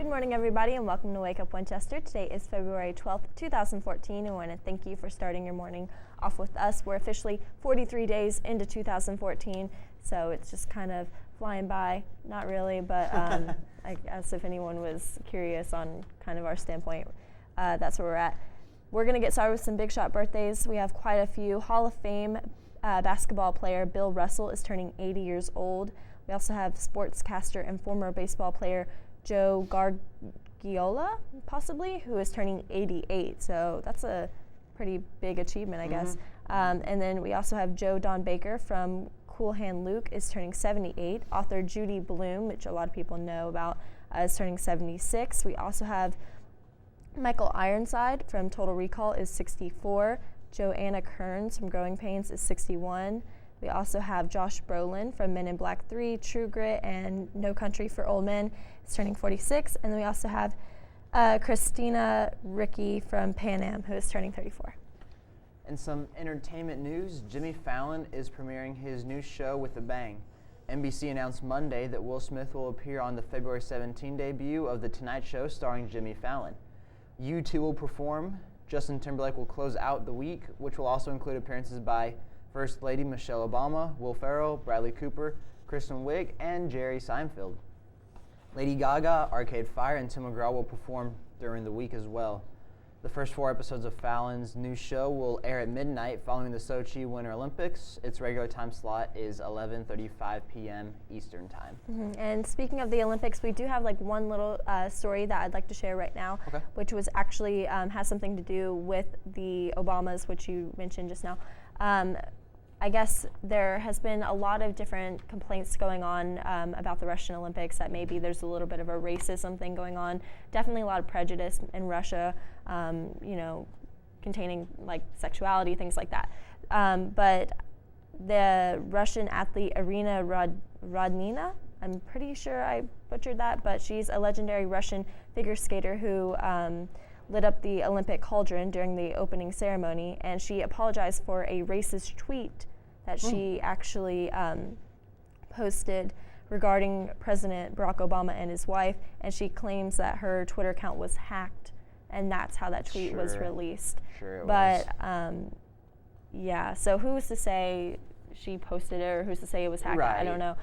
Good morning, everybody, and welcome to Wake Up Winchester. Today is February 12th, 2014, and I want to thank you for starting your morning off with us. We're officially 43 days into 2014, so it's just kind of flying by. Not really, but I guess if anyone was curious on kind of our standpoint, that's where we're at. We're going to get started with some big shot birthdays. We have quite a few. Hall of Fame basketball player Bill Russell is turning 80 years old. We also have sportscaster and former baseball player Joe Gargiola, possibly, who is turning 88. So that's a pretty big achievement, I guess. And then we also have Joe Don Baker from Cool Hand Luke is turning 78. Author Judy Blume, which a lot of people know about, is turning 76. We also have Michael Ironside from Total Recall is 64. Joanna Kearns from Growing Pains is 61. We also have Josh Brolin from Men in Black 3, True Grit, and No Country for Old Men is turning 46. And then we also have Christina Ricci from Pan Am, who is turning 34. In some entertainment news, Jimmy Fallon is premiering his new show with a bang. NBC announced Monday that Will Smith will appear on the February 17 debut of The Tonight Show starring Jimmy Fallon. U2 will perform. Justin Timberlake will close out the week, which will also include appearances by First Lady Michelle Obama, Will Ferrell, Bradley Cooper, Kristen Wiig, and Jerry Seinfeld. Lady Gaga, Arcade Fire, and Tim McGraw will perform during the week as well. The first 4 episodes of Fallon's new show will air at midnight following the Sochi Winter Olympics. Its regular time slot is 11:35 p.m. Eastern Time. And speaking of the Olympics, we do have one little story that I'd like to share right now, which was actually has something to do with the Obamas, which you mentioned just now. I guess there has been a lot of different complaints going on about the Russian Olympics, that maybe there's a little bit of a racism thing going on. Definitely a lot of prejudice in Russia, containing sexuality, things like that. But the Russian athlete Irina Rodnina, I'm pretty sure I butchered that, but she's a legendary Russian figure skater who lit up the Olympic cauldron during the opening ceremony, and she apologized for a racist tweet that she actually posted regarding President Barack Obama and his wife, and she claims that her Twitter account was hacked, and that's how that tweet was released. But so who's to say she posted it, or who's to say it was hacked? Right. I don't know.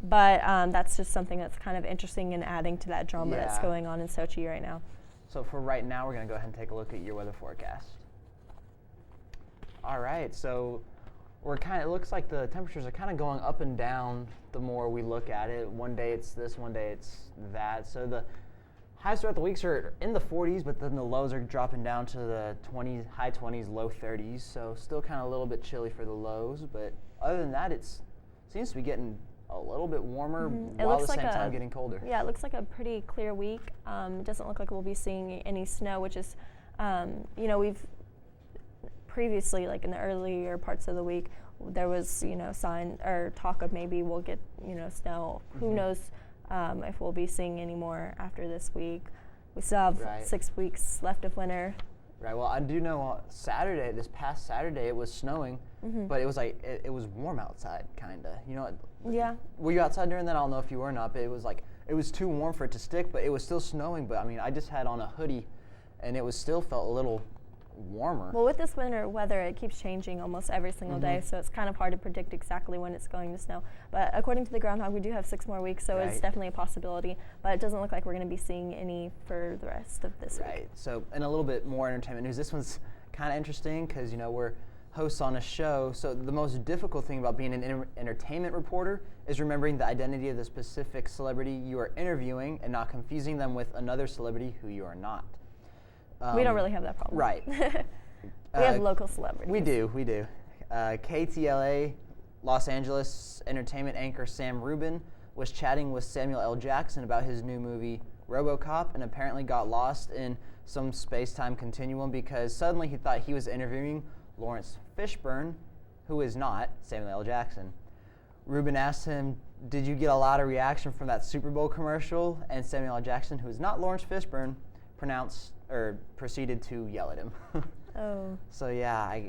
But that's just something that's kind of interesting and adding to that drama that's going on in Sochi right now. So for right now, we're going to go ahead and take a look at your weather forecast. All right, so it looks like the temperatures are kind of going up and down the more we look at it. One day it's this, one day it's that. So the highs throughout the weeks are in the 40s, but then the lows are dropping down to the high 20s, low 30s. So still kind of a little bit chilly for the lows, but other than that, it seems to be getting a little bit warmer while at the same time getting colder. Yeah, it looks like a pretty clear week. It doesn't look like we'll be seeing any snow, which is, we've previously, in the earlier parts of the week, there was, sign or talk of maybe we'll get, snow. Who knows if we'll be seeing any more after this week. We still have 6 weeks left of winter. Right. Well, I do know this past Saturday, it was snowing, but it was it was warm outside, kind of. Yeah. Were you outside during that? I don't know if you were or not, but it was too warm for it to stick, but it was still snowing. But I just had on a hoodie, and it still felt a little warmer. Well, with this winter weather, it keeps changing almost every single day, so it's kind of hard to predict exactly when it's going to snow. But according to the groundhog, we do have 6 more weeks, so it's definitely a possibility. But it doesn't look like we're going to be seeing any for the rest of this week. Right. So, and a little bit more entertainment news. This one's kind of interesting because, we're hosts on a show. So the most difficult thing about being an entertainment reporter is remembering the identity of the specific celebrity you are interviewing and not confusing them with another celebrity who you are not. We don't really have that problem. Right. We have local celebrities. We do. KTLA Los Angeles entertainment anchor Sam Rubin was chatting with Samuel L. Jackson about his new movie RoboCop, and apparently got lost in some space-time continuum because suddenly he thought he was interviewing Lawrence Fishburne, who is not Samuel L. Jackson. Rubin asked him, "Did you get a lot of reaction from that Super Bowl commercial?" And Samuel L. Jackson, who is not Lawrence Fishburne, proceeded to yell at him. Oh. So yeah,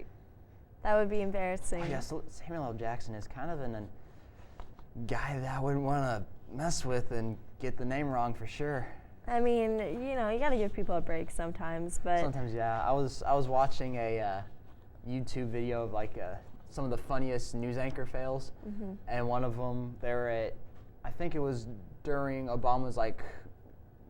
that would be embarrassing. I guess Samuel L. Jackson is kind of a guy that I wouldn't want to mess with and get the name wrong for sure. I mean, you know, you got to give people a break sometimes, but Sometimes, yeah. I was watching a YouTube video of like some of the funniest news anchor fails, and one of them, they were at, I think it was during Obama's like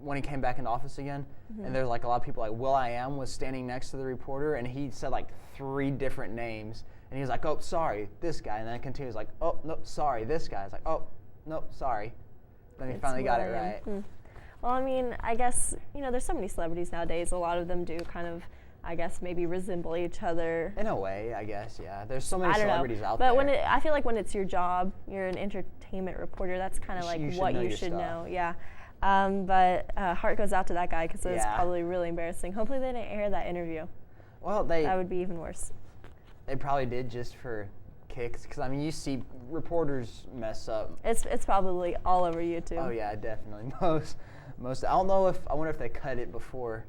when he came back into office again, and there's like a lot of people like Will.i.am was standing next to the reporter, and he said like 3 different names, and he was like, oh, sorry, this guy, and then it continues like, oh, no, sorry, this guy. It's like, oh, no, sorry. Then he finally got it right. Well, I mean, I guess, you know, there's so many celebrities nowadays. A lot of them do kind of, I guess, maybe resemble each other. In a way, I guess, yeah. There's so many I don't celebrities know. out but there. But I feel like when it's your job, you're an entertainment reporter, that's kind of like what you should know. Yeah. But heart goes out to that guy because it was probably really embarrassing. Hopefully they didn't air that interview. Well, that would be even worse. They probably did just for kicks, because I mean, you see reporters mess up. It's probably all over YouTube. Oh yeah, definitely. Most. I don't know if, I wonder if they cut it before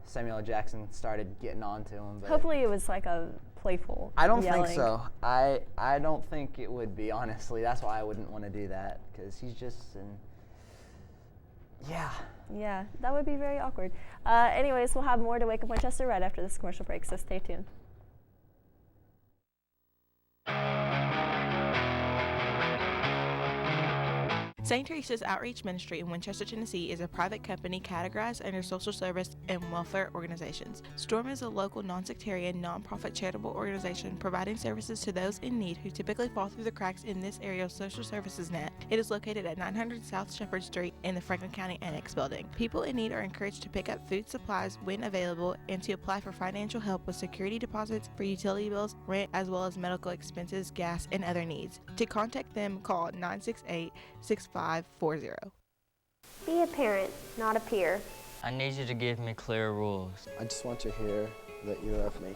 Samuel L. Jackson started getting on to him. But hopefully it was like a playful I don't yelling. think so. I don't think it would be, honestly. That's why I wouldn't want to do that, because he's just yeah. Yeah, that would be very awkward. Anyways, we'll have more to Wake Up Winchester right after this commercial break, so stay tuned. St. Teresa's Outreach Ministry in Winchester, Tennessee is a private company categorized under social service and welfare organizations. STORM is a local non-sectarian, non-profit charitable organization providing services to those in need who typically fall through the cracks in this area's social services net. It is located at 900 South Shepherd Street in the Franklin County Annex Building. People in need are encouraged to pick up food supplies when available and to apply for financial help with security deposits for utility bills, rent, as well as medical expenses, gas, and other needs. To contact them, call 968-6540. Be a parent, not a peer. I need you to give me clear rules. I just want to hear that you love me.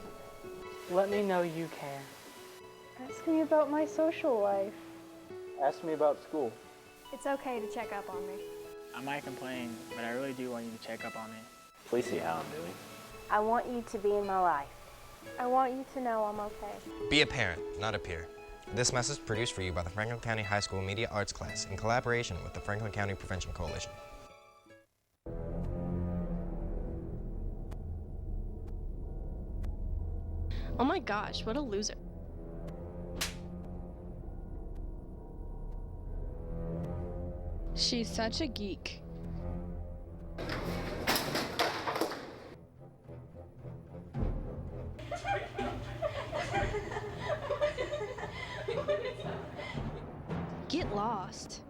Let me know you care. Ask me about my social life. Ask me about school. It's okay to check up on me. I might complain, but I really do want you to check up on me. Please see how I'm doing. I want you to be in my life. I want you to know I'm okay. Be a parent, not a peer. This message produced for you by the Franklin County High School Media Arts class in collaboration with the Franklin County Prevention Coalition. Oh my gosh, what a loser. She's such a geek. Get lost.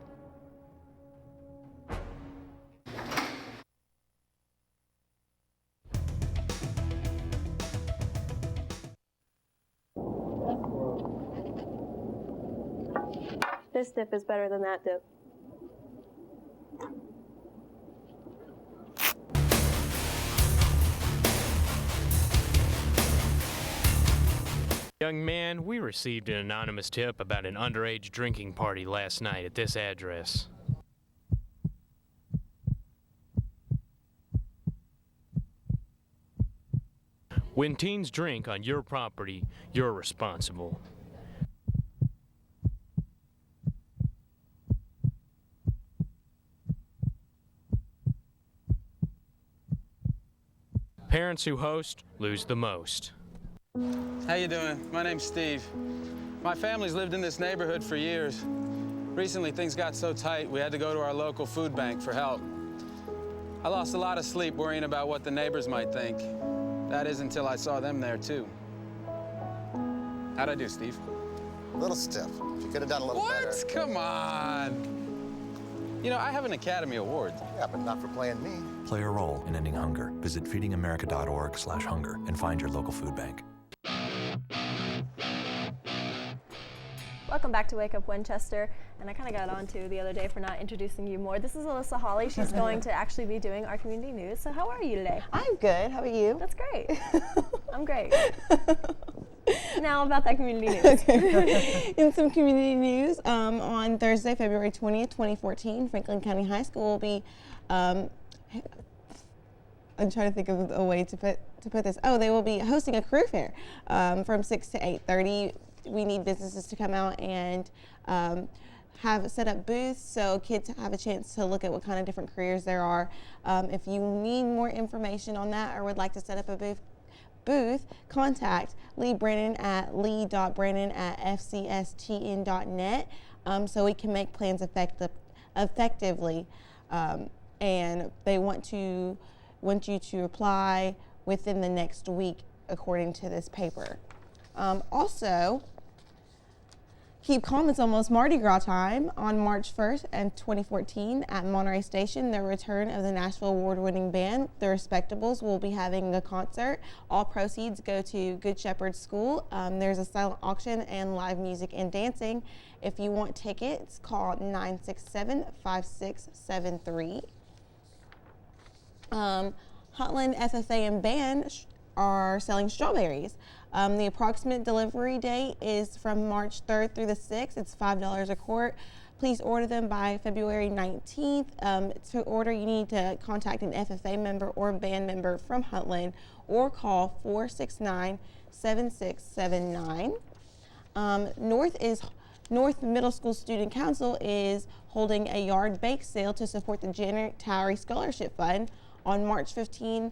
This dip is better than that dip. Young man, we received an anonymous tip about an underage drinking party last night at this address. When teens drink on your property, you're responsible. Parents who host lose the most. How you doing? My name's Steve. My family's lived in this neighborhood for years. Recently, things got so tight, we had to go to our local food bank for help. I lost a lot of sleep worrying about what the neighbors might think. That is until I saw them there, too. How'd I do, Steve? A little stiff. You could have done a little better. What? Come on. You know, I have an Academy Award. Yeah, but not for playing me. Play a role in ending hunger. Visit feedingamerica.org/hunger and find your local food bank. Welcome back to Wake Up Winchester, and I kind of got on to the other day for not introducing you more. This is Alyssa Hawley. She's going to actually be doing our community news. So how are you today? I'm good. How are you? That's great. I'm great. Now about that community news. Okay. In some community news, on Thursday, February 20th, 2014, Franklin County High School will be, I'm trying to think of a way to put this. Oh, they will be hosting a career fair from 6 to 8:30. We need businesses to come out and have set up booths so kids have a chance to look at what kind of different careers there are. If you need more information on that or would like to set up a booth, contact Lee Brennan at lee.brennan@fcstn.net so we can make plans effectively. And they want you to apply within the next week, according to this paper. Also, keep calm, it's almost Mardi Gras time. On March 1st and 2014 at Monterey Station, the return of the Nashville award-winning band, The Respectables, will be having a concert. All proceeds go to Good Shepherd School. There's a silent auction and live music and dancing. If you want tickets, call 967-5673. Hotland FFA and band are selling strawberries. The approximate delivery date is from March 3rd through the 6th. It's $5 a quart. Please order them by February 19th. To order, you need to contact an FFA member or band member from Hotland or call 469-7679. North Middle School Student Council is holding a yard bake sale to support the Janet Towery Scholarship Fund on March 15th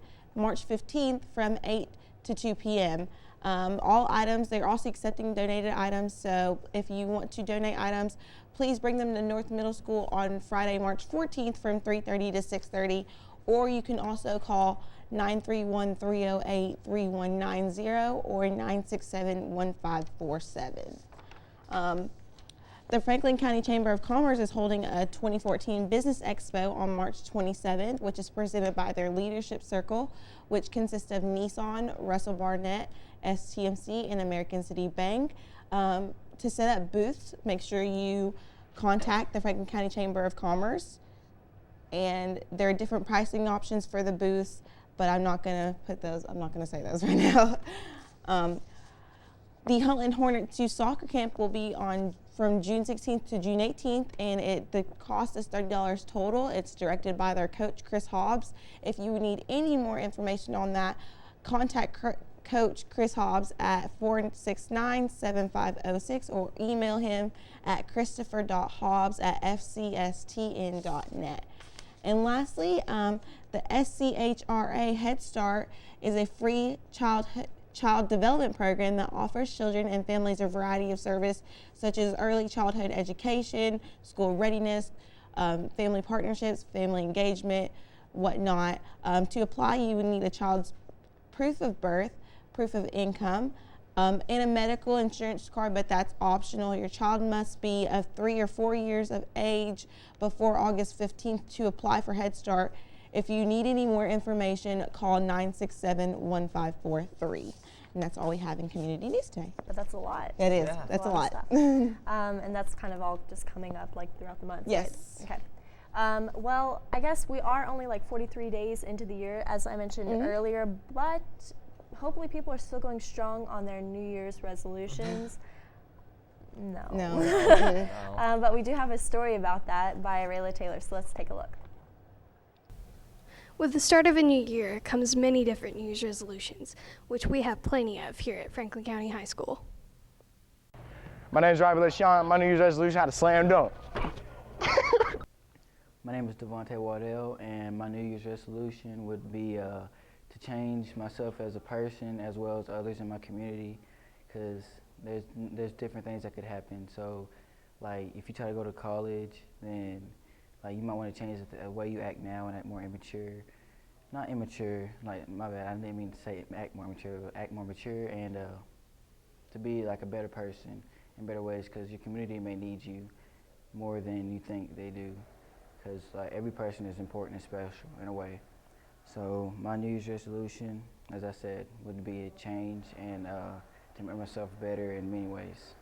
from 8 to 2 p.m. All items, they're also accepting donated items, so if you want to donate items, please bring them to North Middle School on Friday, March 14th from 3:30 to 6:30, or you can also call 931-308-3190 or 967-1547. The Franklin County Chamber of Commerce is holding a 2014 Business Expo on March 27th, which is presented by their Leadership Circle, which consists of Nissan, Russell Barnett, STMC, and American City Bank. To set up booths, make sure you contact the Franklin County Chamber of Commerce. And there are different pricing options for the booths, but I'm not going to say those right now. The Huntington Hornet 2 soccer camp will be from June 16th to June 18th, and the cost is $30 total. It's directed by their coach, Chris Hobbs. If you need any more information on that, contact Coach Chris Hobbs at 469-7506 or email him at christopher.hobbs@fcstn.net. And lastly, the SCHRA Head Start is a free child development program that offers children and families a variety of service such as early childhood education, school readiness, family partnerships, family engagement, whatnot. To apply, you would need a child's proof of birth, proof of income, and a medical insurance card, but that's optional. Your child must be of 3 or 4 years of age before August 15th to apply for Head Start. If you need any more information, call 967-1543. And that's all we have in community news today. But that's a lot. It is. Yeah. That's a lot. And that's kind of all just coming up like throughout the month. Yes. Right? Okay. Well, I guess we are only like 43 days into the year, as I mentioned earlier, but hopefully people are still going strong on their New Year's resolutions. No. But we do have a story about that by Rayla Taylor, so let's take a look. With the start of a new year comes many different New Year's resolutions, which we have plenty of here at Franklin County High School. My name is Robert LeSean. My New Year's resolution is to slam dunk. My name is Devontae Waddell, and my New Year's resolution would be to change myself as a person as well as others in my community, because there's different things that could happen. So, like, if you try to go to college, then you might want to change the way you act now and act more immature. Not immature, like, my bad, I didn't mean to say act more mature, but act more mature and to be like a better person in better ways, because your community may need you more than you think they do, because every person is important and special in a way. So my New Year's resolution, as I said, would be a change and to make myself better in many ways.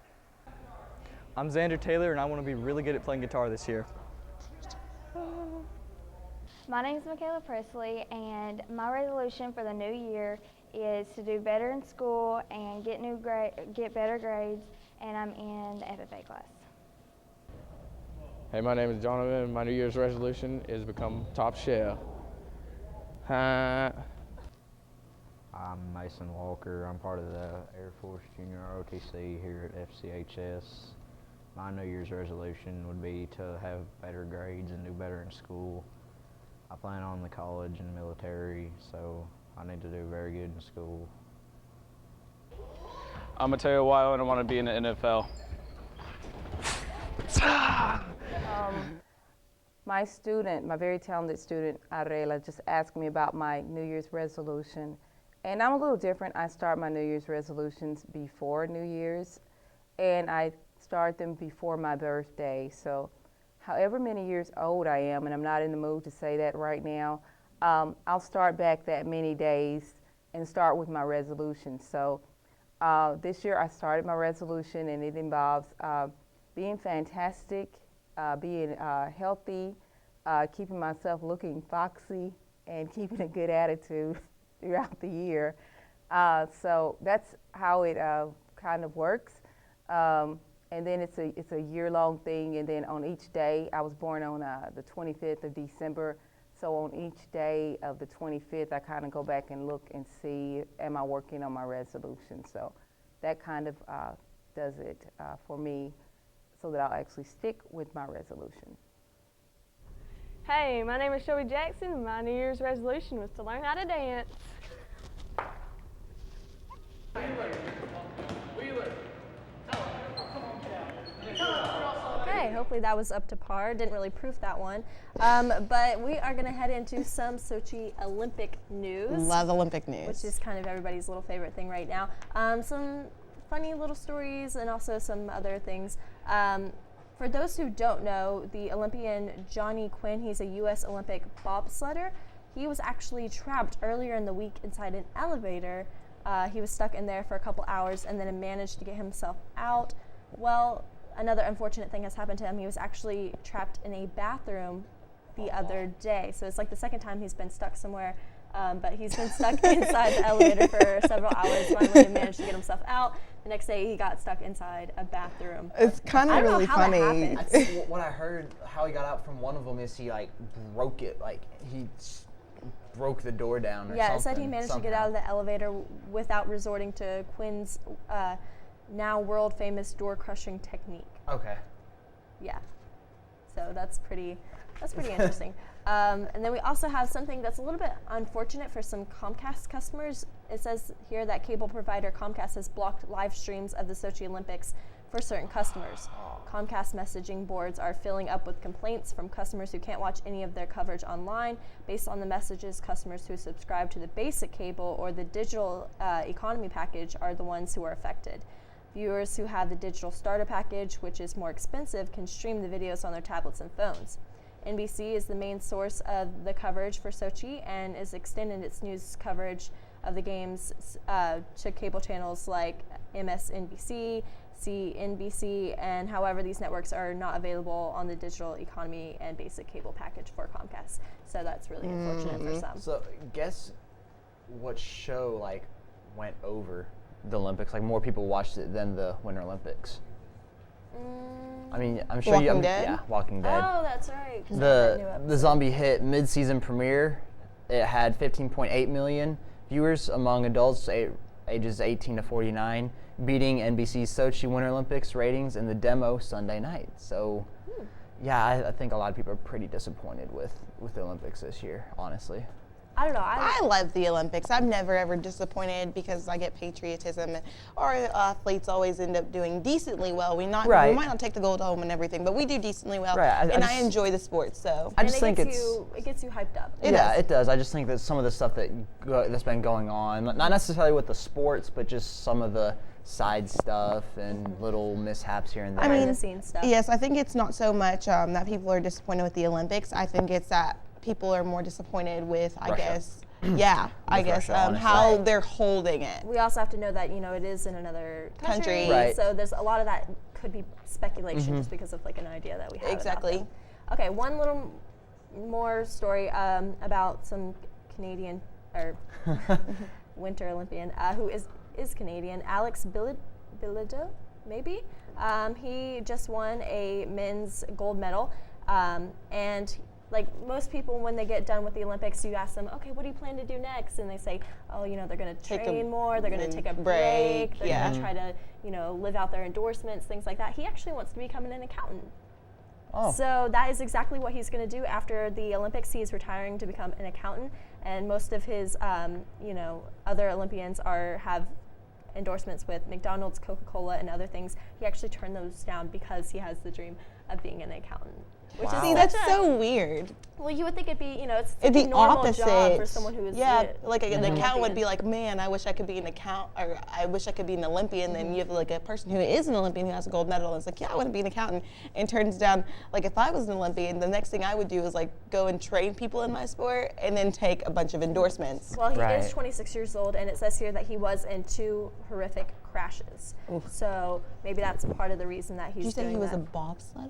I'm Xander Taylor, and I want to be really good at playing guitar this year. My name is Michaela Presley, and my resolution for the new year is to do better in school and get better grades, and I'm in the FFA class. Hey, my name is Jonathan. My New Year's resolution is to become top chef. I'm Mason Walker. I'm part of the Air Force Junior ROTC here at FCHS. My New Year's resolution would be to have better grades and do better in school. I plan on the college and military, so I need to do very good in school. I'm gonna tell you why I want to be in the NFL. My student, my very talented student, Arela, just asked me about my New Year's resolution. And I'm a little different. I start my New Year's resolutions before New Year's, and I start them before my birthday. So however many years old I am, and I'm not in the mood to say that right now, I'll start back that many days and start with my resolution. So this year I started my resolution, and it involves being fantastic, being healthy, keeping myself looking foxy, and keeping a good attitude throughout the year. So that's how it kind of works. And then it's a year-long thing, and then on each day, I was born on the 25th of December, so on each day of the 25th, I kind of go back and look and see, am I working on my resolution? So that kind of does it for me, so that I'll actually stick with my resolution. Hey, my name is Shelby Jackson. My New Year's resolution was to learn how to dance. Okay, hopefully that was up to par. Didn't really proof that one. But we are going to head into some Sochi Olympic news. Love Olympic news. Which is kind of everybody's little favorite thing right now. Some funny little stories and also some other things. For those who don't know, the Olympian Johnny Quinn, he's a U.S. Olympic bobsledder. He was actually trapped earlier in the week inside an elevator. He was stuck in there for a couple hours and then managed to get himself out. Well, another unfortunate thing has happened to him. He was actually trapped in a bathroom the other day. So it's like the second time he's been stuck somewhere. But he's been stuck inside the elevator for several hours. Finally, he managed to get himself out. The next day, he got stuck inside a bathroom. It's kind of really funny. I think what I heard, how he got out from one of them is he like broke it, like he broke the door down or something. Yeah, it said he managed to get out of the elevator without resorting to Quinn's now world famous door crushing technique. Okay. Yeah. So that's pretty interesting. And then we also have something that's a little bit unfortunate for some Comcast customers. It says here that cable provider Comcast has blocked live streams of the Sochi Olympics for certain customers. Comcast messaging boards are filling up with complaints from customers who can't watch any of their coverage online. Based on the messages, customers who subscribe to the basic cable or the digital economy package are the ones who are affected. Viewers who have the digital starter package, which is more expensive, can stream the videos on their tablets and phones. NBC is the main source of the coverage for Sochi and is extending its news coverage of the games to cable channels like MSNBC, CNBC, and however these networks are not available on the digital economy and basic cable package for Comcast. So that's really unfortunate for some. So guess what show like went over the Olympics? Like more people watched it than the Winter Olympics. I mean, I'm sure Walking Dead? Yeah, Walking Dead. Oh, that's right. The zombie hit mid-season premiere. It had 15.8 million viewers among adults ages 18 to 49, beating NBC's Sochi Winter Olympics ratings in the demo Sunday night. So, yeah, I think a lot of people are pretty disappointed with the Olympics this year, honestly. I don't know. I love the Olympics. I'm never ever disappointed because I get patriotism. Our athletes always end up doing decently well. We might not take the gold home and everything, but we do decently well. Right. I enjoy the sport. So I just think it gets you hyped up. It does. I just think that some of the stuff that's been going on, not necessarily with the sports, but just some of the side stuff and little mishaps here and there. I mean, the scenes stuff. Yes, I think it's not so much that people are disappointed with the Olympics. I think it's that people are more disappointed with, I guess, how they're holding it. We also have to know that, it is in another country. Right. So there's a lot of that could be speculation just because of like an idea that we have. Exactly. Okay, one little more story about some Canadian or Winter Olympian who is Canadian, Alex Bilodeau, maybe. He just won a men's gold medal, and like most people when they get done with the Olympics, you ask them, okay, what do you plan to do next? And they say, oh, you know, they're going to train more, they're going to take a break, they're going to try to, you know, live out their endorsements, things like that. He actually wants to become an accountant. Oh. So that is exactly what he's going to do after the Olympics. He is retiring to become an accountant, and most of his, you know, other Olympians have endorsements with McDonald's, Coca-Cola, and other things. He actually turned those down because he has the dream of being an accountant. Which is See, that's so weird. Well, you would think it'd be, you know, it's It'd a be normal opposite. job for someone who is like an accountant would be like, man, I wish I could be an or I wish I could be an Olympian. Then you have like a person who is an Olympian who has a gold medal and it's like, yeah, I want to be an accountant, and turns down, like if I was an Olympian, the next thing I would do is like go and train people in my sport and then take a bunch of endorsements. Well, he is 26 years old, and it says here that he was in 2 horrific crashes. Oof. So maybe that's part of the reason that he's Did you say doing he was that. a bobsled?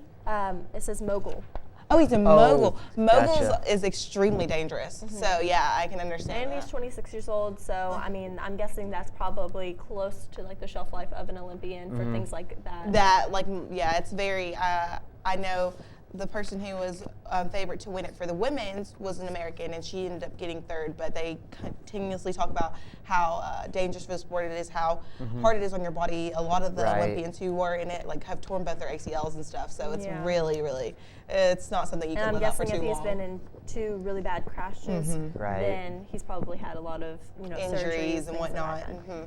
It says mogul. Oh, he's a mogul. Moguls gotcha. is extremely dangerous. So yeah, I can understand And that. he's 26 years old, so I mean, I'm guessing that's probably close to like the shelf life of an Olympian for things like that. That, like, yeah, it's very, I know the person who was favorite to win it for the women's was an American, and she ended up getting 3rd, but they continuously talk about how dangerous for the sport it is, how hard it is on your body. A lot of the Olympians who were in it like have torn both their ACLs and stuff, so it's really, really, it's not something you can live out for too long. And I'm guessing if he's been in 2 really bad crashes, then he's probably had a lot of, you know, injuries and whatnot. Yeah.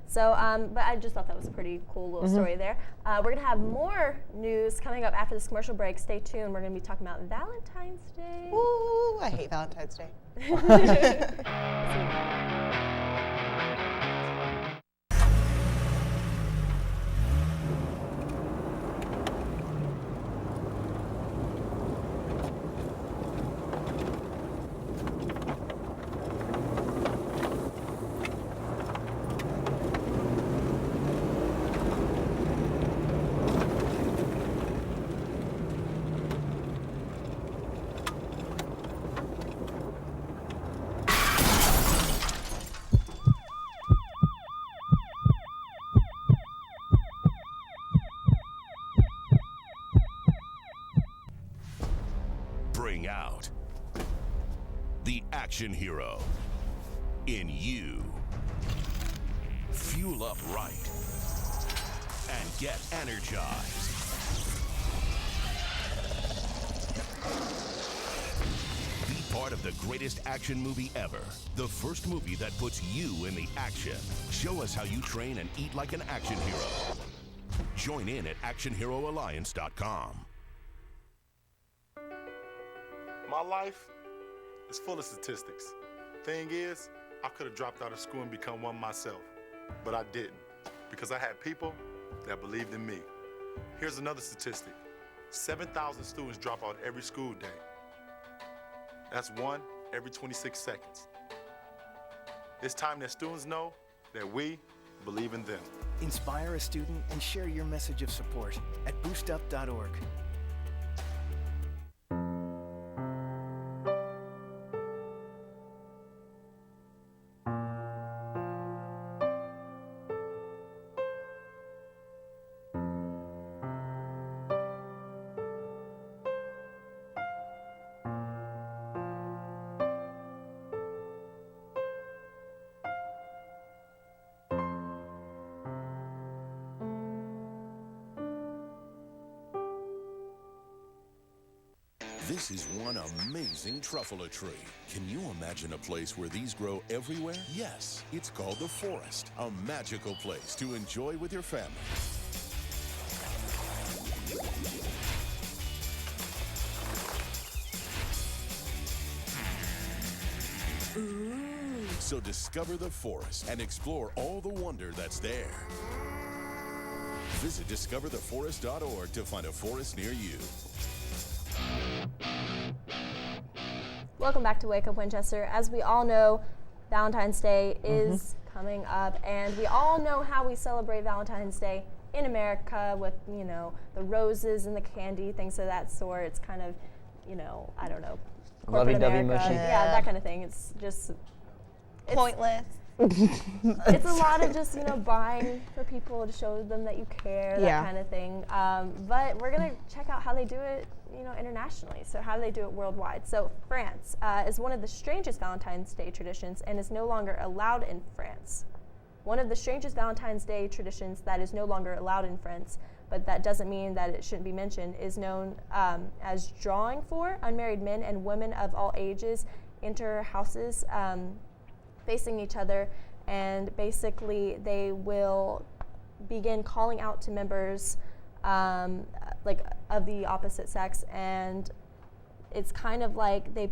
So, but I just thought that was a pretty cool little story there. We're going to have more news coming up after this commercial break. Stay tuned. We're going to be talking about Valentine's Day. Ooh, I hate Valentine's Day. Bring out the action hero in you. Fuel up right and get energized. Be part of the greatest action movie ever. The first movie that puts you in the action. Show us how you train and eat like an action hero. Join in at actionheroalliance.com. My life is full of statistics. Thing is, I could have dropped out of school and become one myself, but I didn't because I had people that believed in me. Here's another statistic. 7,000 students drop out every school day. That's 1 every 26 seconds. It's time that students know that we believe in them. Inspire a student and share your message of support at boostup.org. This is one amazing truffula tree. Can you imagine a place where these grow everywhere? Yes, it's called the forest, a magical place to enjoy with your family. So discover the forest and explore all the wonder that's there. Visit discovertheforest.org to find a forest near you. Welcome back to Wake Up Winchester. As we all know, Valentine's Day is coming up, and we all know how we celebrate Valentine's Day in America with, you know, the roses and the candy, things of that sort. It's kind of, you know, I don't know, corporate Lovey-dovey America. mushy. Yeah, that kind of thing. It's just Pointless. It's a lot of just, buying for people to show them that you care, that kind of thing. But we're going to check out how they do it, internationally. So how do they do it worldwide? So France is one of the strangest Valentine's Day traditions and is no longer allowed in France. One of the strangest Valentine's Day traditions that is no longer allowed in France, but that doesn't mean that it shouldn't be mentioned, is known as drawing for. Unmarried men and women of all ages enter houses facing each other, and basically they will begin calling out to members of the opposite sex, and it's kind of like they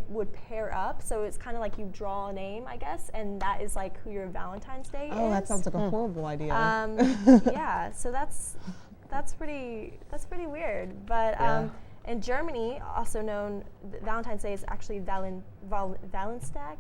would pair up, so it's kind of like you draw a name, I guess, and that is like who your Valentine's Day is. Oh, that sounds like a horrible idea. Yeah, so that's pretty weird. But in Germany, also known, Valentine's Day is actually Valenstag.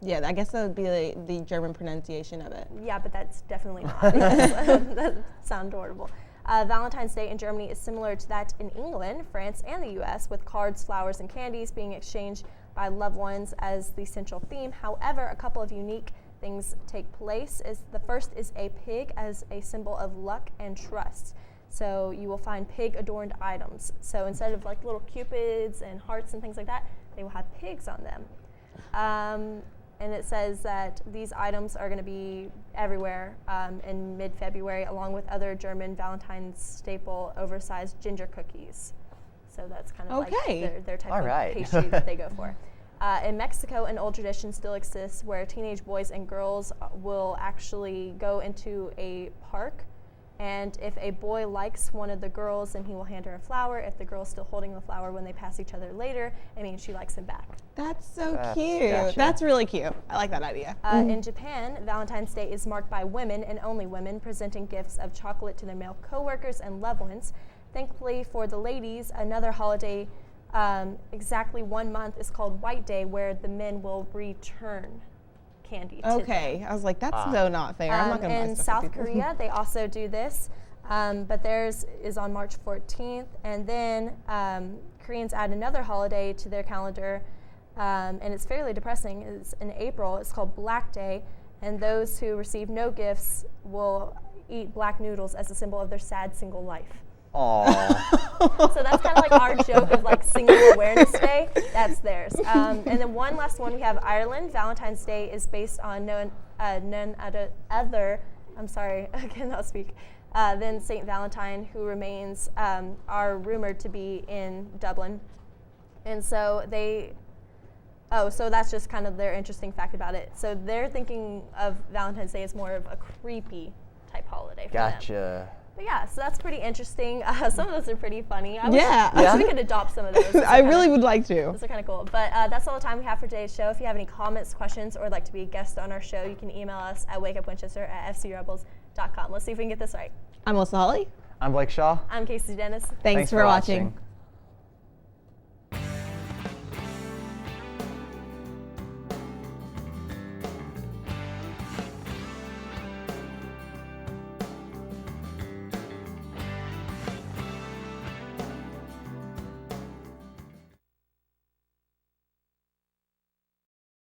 Yeah, I guess that would be the German pronunciation of it. Yeah, but that's definitely not. That sounds horrible. Valentine's Day in Germany is similar to that in England, France, and the U.S., with cards, flowers, and candies being exchanged by loved ones as the central theme. However, a couple of unique things take place. The first is a pig as a symbol of luck and trust. So you will find pig-adorned items. So instead of like little cupids and hearts and things like that, they will have pigs on them. And it says that these items are going to be everywhere in mid-February, along with other German Valentine's staple oversized ginger cookies. So that's kind of like their type of pastry that they go for. In Mexico, an old tradition still exists where teenage boys and girls will actually go into a park, and if a boy likes one of the girls, then he will hand her a flower. If the girl's still holding the flower when they pass each other later, it means she likes him back. That's so cute. Gotcha. That's really cute. I like that idea. In Japan, Valentine's Day is marked by women and only women presenting gifts of chocolate to their male coworkers and loved ones. Thankfully for the ladies, another holiday exactly 1 month is called White Day, where the men will return candy to them. I was like, that's so not fair. I'm not going to buy in stuff South for people. Korea, they also do this, but theirs is on March 14th, and then Koreans add another holiday to their calendar, and it's fairly depressing. It's in April. It's called Black Day, and those who receive no gifts will eat black noodles as a symbol of their sad single life. Aww. So that's kind of like our joke of like Single Awareness Day. That's theirs. And then one last one, we have Ireland. Valentine's Day is based on none other, I'm sorry, I cannot speak, than St. Valentine, who remains, are rumored to be in Dublin. And so so that's just kind of their interesting fact about it. So they're thinking of Valentine's Day as more of a creepy type holiday for them. Gotcha. But yeah, so that's pretty interesting. Some of those are pretty funny. I wish we could adopt some of those. I really would like to. Those are kind of cool. But that's all the time we have for today's show. If you have any comments, questions, or would like to be a guest on our show, you can email us at wakeupwinchester@fcrebels.com. Let's see if we can get this right. I'm Melissa Holly. I'm Blake Shaw. I'm Casey Dennis. Thanks for watching.